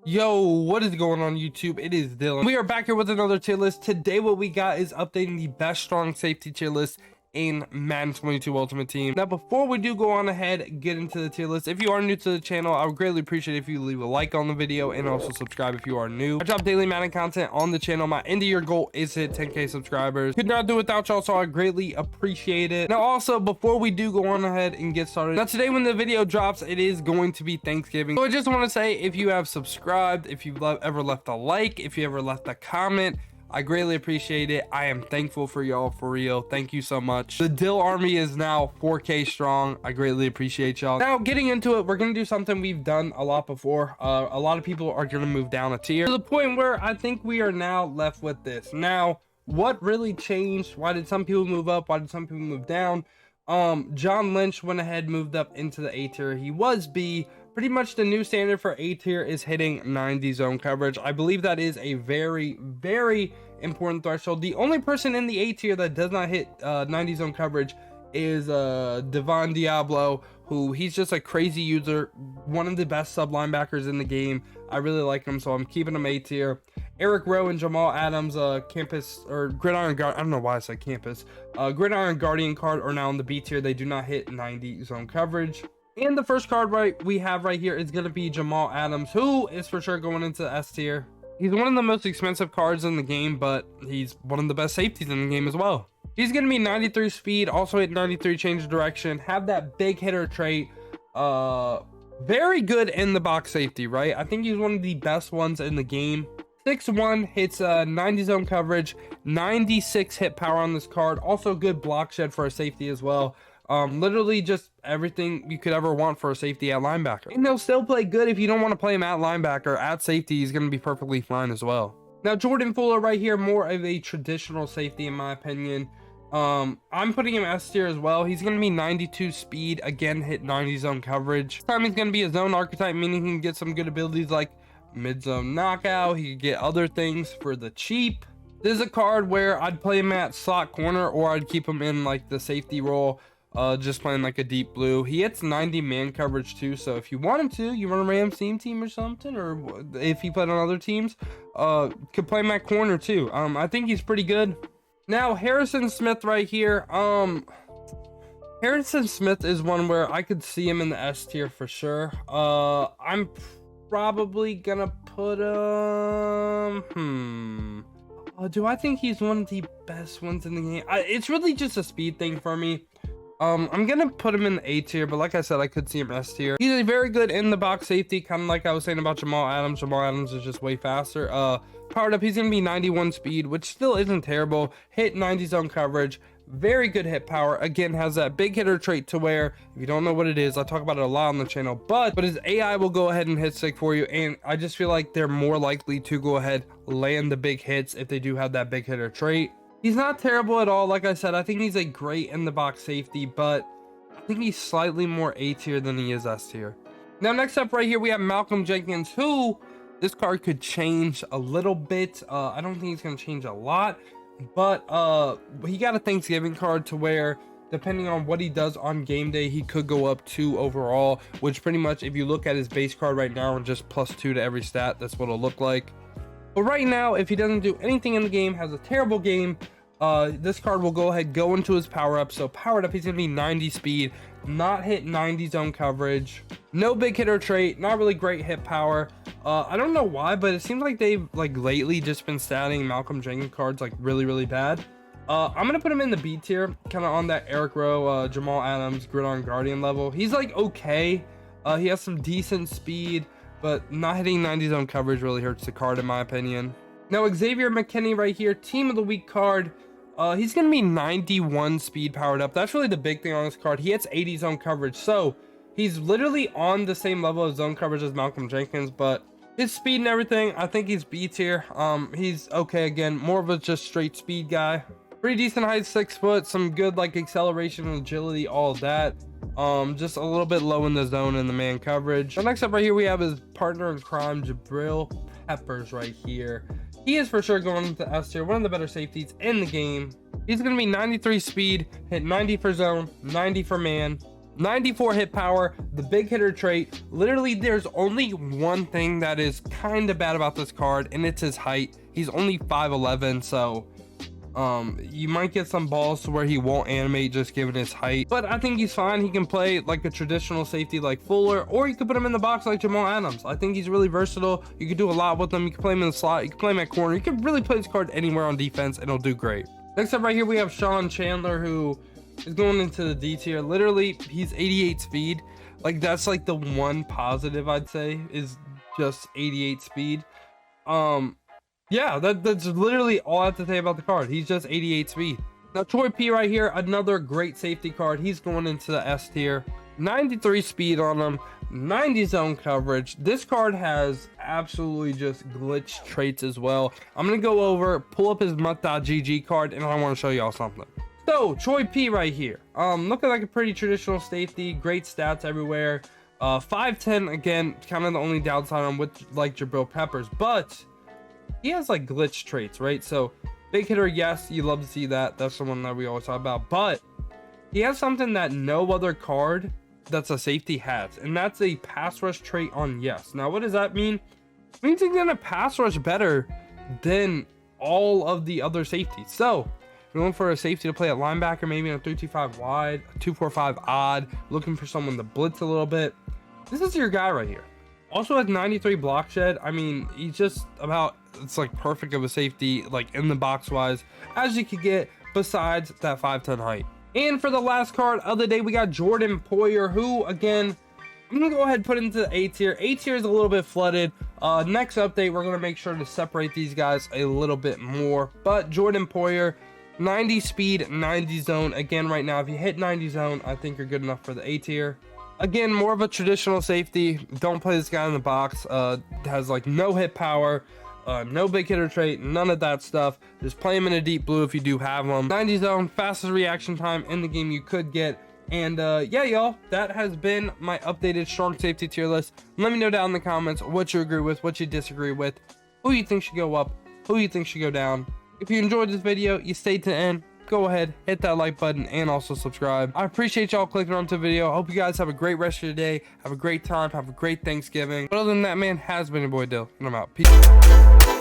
Yo, what is going on YouTube? It is Dylan. We are back here with another tier list. Today what we got is updating the best strong safety tier list in Madden 22 Ultimate Team. Now before we do go on ahead, get into the tier list, if you are new to the channel, I would greatly appreciate if you leave a like on the video and also subscribe if you are new. I drop daily Madden content on the channel. My end of year goal is to hit 10k subscribers. Could not do without y'all, so I greatly appreciate it. Now also, before we do go on ahead and get started, now today when the video drops, it is going to be Thanksgiving, so I just want to say, if you have subscribed, if you've ever left a like, if you ever left a comment, I greatly appreciate it. I am thankful for y'all, for real. Thank you so much. The Dill army is now 4k strong. I greatly appreciate y'all. Now getting into it, we're gonna do something we've done a lot before. A lot of people are gonna move down a tier to the point where I think we are now left with this. Now, what really changed? Why did some people move up? Why did some people move down? John Lynch went ahead, moved up into the A tier. He was B. Pretty much the new standard for A tier is hitting 90 zone coverage. I believe that is a very, very important threshold. The only person in the A tier that does not hit 90 zone coverage is vonn Deablo, who he's just a crazy user, one of the best sub linebackers in the game. I really like him, so I'm keeping him A tier. Rowe and Jamal Adams, campus or gridiron guard, I don't know why I said campus, gridiron guardian card are now in the B tier. They do not hit 90 zone coverage. And the first card we have right here is going to be Jamal Adams, who is for sure going into S tier. He's one of the most expensive cards in the game, but he's one of the best safeties in the game as well. He's going to be 93 speed, also hit 93 change of direction, have that big hitter trait, very good in the box safety, right? I think he's one of the best ones in the game. 6'1", hits 90 zone coverage, 96 hit power on this card, also good block shed for a safety as well. Literally just everything you could ever want for a safety at linebacker. And they'll still play good if you don't want to play him at linebacker. At safety, he's going to be perfectly fine as well. Now, Jordan Fuller right here, more of a traditional safety in my opinion. I'm putting him S tier as well. He's going to be 92 speed, again, hit 90 zone coverage. This time he's going to be a zone archetype, meaning he can get some good abilities like mid-zone knockout. He can get other things for the cheap. This is a card where I'd play him at slot corner, or I'd keep him in like the safety role. Just playing like a deep blue. He hits 90 man coverage too, so if you wanted to, you run a Rams team or something, or if he played on other teams, could play him at corner too. I think he's pretty good. Now Harrison Smith right here, Harrison Smith is one where I could see him in the S tier for sure. I'm probably gonna put him do I think he's one of the best ones in the game? It's really just a speed thing for me. I'm gonna put him in the A tier, but like I said, I could see him S tier. He's a very good in the box safety, kind of like I was saying about Jamal Adams. Jamal Adams is just way faster. Powered up, he's gonna be 91 speed, which still isn't terrible. Hit 90 zone coverage, very good hit power. Again, has that big hitter trait to where, if you don't know what it is, I talk about it a lot on the channel, but his AI will go ahead and hit stick for you, and I just feel like they're more likely to go ahead, land the big hits if they do have that big hitter trait. He's not terrible at all. Like I said, I think he's a great in the box safety, but I think he's slightly more A tier than he is S tier. Now, next up right here, we have Malcolm Jenkins, who this card could change a little bit. I don't think he's going to change a lot, but he got a Thanksgiving card to where, depending on what he does on game day, he could go up 2 overall, which pretty much, if you look at his base card right now and just +2 to every stat, that's what it'll look like. But right now, if he doesn't do anything in the game, has a terrible game, this card will go into his power up. So powered up, he's gonna be 90 speed, not hit 90 zone coverage, no big hitter trait, not really great hit power. I don't know why, but it seems like they've lately just been statting Malcolm Jenkins cards really, really bad. I'm gonna put him in the B tier, kind of on that Rowe, Jamal Adams, gridiron guardian level. He's okay. He has some decent speed, but not hitting 90 zone coverage really hurts the card in my opinion. Now Xavier McKinney right here, team of the week card. He's gonna be 91 speed powered up. That's really the big thing on this card. He hits 80 zone coverage, so he's literally on the same level of zone coverage as Malcolm Jenkins, but his speed and everything, I think he's B tier. He's okay, again, more of a just straight speed guy. Pretty decent height, 6 foot, some good acceleration and agility, all of that. Just a little bit low in the zone and the man coverage. So next up right here, we have his partner in crime, Jabrill Peppers right here. He is for sure going into S tier, one of the better safeties in the game. He's going to be 93 speed, hit 90 for zone, 90 for man, 94 hit power, the big hitter trait. Literally, there's only one thing that is kind of bad about this card, and it's his height. He's only 5'11", so you might get some balls to where he won't animate just given his height, but I think he's fine. He can play like a traditional safety like Fuller, or you could put him in the box like Jamal Adams. I think he's really versatile. You could do a lot with him. You can play him in the slot, you can play him at corner, you can really play this card anywhere on defense and it'll do great. Next up right here we have Chandler, who is going into the D tier. Literally, he's 88 speed. Like, that's like the one positive I'd say, is just 88 speed. Yeah, that's literally all I have to say about the card. He's just 88 speed. Now, Troy P right here, another great safety card. He's going into the S tier. 93 speed on him, 90 zone coverage. This card has absolutely just glitch traits as well. I'm going to go over, pull up his GG card, and I want to show y'all something. So, Troy P right here. Looking like a pretty traditional safety. Great stats everywhere. 5'10", again, kind of the only downside on with like Jabrill Peppers, but he has like glitch traits, right? So big hitter, yes, you love to see that. That's the one that we always talk about, but he has something that no other card that's a safety has, and that's a pass rush trait on yes. Now, what does that mean? It means he's gonna pass rush better than all of the other safeties. So you're looking for a safety to play at linebacker, maybe in a 3-2-5 wide, a 2-4-5 odd, looking for someone to blitz a little bit. This is your guy right here. Also has 93 block shed. I mean, he's just about, it's like perfect of a safety, like in the box wise, as you could get, besides that 5'10" height. And for the last card of the day, we got Jordan Poyer, who, again, I'm gonna go ahead and put into the A tier. A tier is a little bit flooded. Next update, we're gonna make sure to separate these guys a little bit more. But Jordan Poyer, 90 speed, 90 zone. Again, right now, if you hit 90 zone, I think you're good enough for the A tier. Again, more of a traditional safety. Don't play this guy in the box. Has like no hit power, no big hitter trait, none of that stuff. Just play him in a deep blue if you do have him. 90 zone, fastest reaction time in the game you could get. And yeah, y'all, that has been my updated strong safety tier list. Let me know down in the comments what you agree with, what you disagree with, who you think should go up, who you think should go down. If you enjoyed this video, you stayed to the end, go ahead, hit that like button, and also subscribe. I appreciate y'all clicking onto the video. I hope you guys have a great rest of your day, have a great time, have a great Thanksgiving. But other than that, man, has been your boy Dill, and I'm out. Peace.